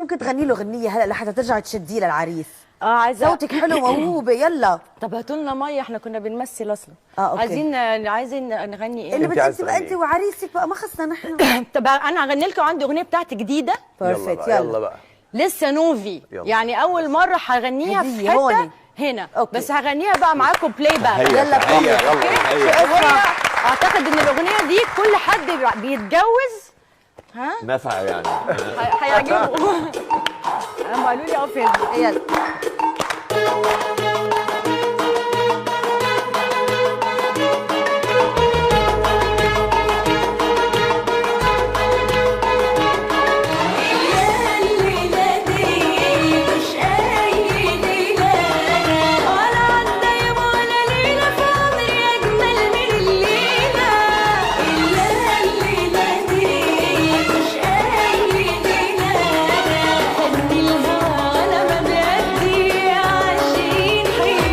ممكن تغني له غنيه هلا لحتى ترجعي تشديه للعريس؟ عايزه. صوتك حلو موهوبه، يلا. طب هاتوا لنا ميه، احنا كنا بنمثل اصلا. اوكي. عايزين نغني ايه؟ اللي بدك تبقى تغني انت وعريسك بقى، ما خصنا نحن. طب انا هغني لكم، عندي اغنيه بتاعتي جديده. بيرفكت، يلا بقى. لسه نوفي، يلا. يعني اول مره هغنيها في هدية حته هوني. هنا. أوكي. بس هغنيها بقى معاكم بلاي باك. يلا تحية، يلا تحية. وهي اعتقد ان الاغنيه دي كل حد بيتجوز نفع يعني. هيعجبه. هم قالوا لي ابيض. يلا. خدني الهوا لما بيدي عايشين حياتي.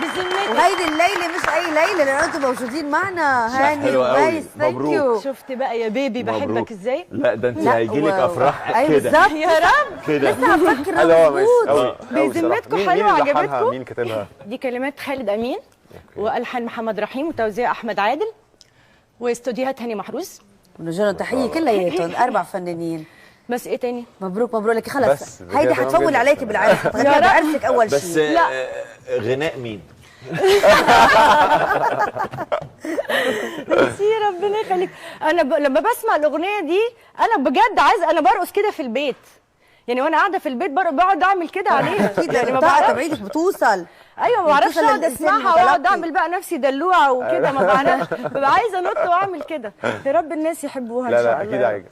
بذمتك وهيدي الليله مش اي ليله لان انتم موجودين معنا. هاني حلوة قوي. وميس ثانك مبروك. يو. شفت بقى يا بيبي مبروك. بحبك ازاي؟ لا ده انت لا، هيجي لك و- افراح أيوة كده بالظبط. يا رب. كده. لسه هفكر حلوه يا ميس مظبوط. قوي بذمتكم حلوة، مين اللي لحنها؟ عجبتكم؟ مين كاتبها؟ دي كلمات خالد امين والحان محمد رحيم وتوزيع احمد عادل واستوديوهات هاني محروس. بنوجه لهم تحيه كلياتهم 4 فنانين. بس ايه تاني؟ مبروك مبروك لك خلص. بس ده هيدي كده تمام حتفول جدا. عليك بالعرس، تغنيها بعرسك اول بس شيء. لا. غناء مين؟ ميرسي ربنا يخليك. انا لما بسمع الاغنيه دي انا بجد عايزه انا برقص كده في البيت، يعني وانا قاعده في البيت بقعد اعمل كده عليها. اكيد يعني ما الطاقه بعرفش. تبعيتك بتوصل. ايوه ما بعرفش بتوصل اقعد للإنسان اسمعها واقعد المتلقي. اعمل بقى نفسي دلوعه وكده، ما بعرفش، ببقى عايزه انط واعمل كده. يا رب الناس يحبوها ان لا شاء لا الله. اكيد عايزة.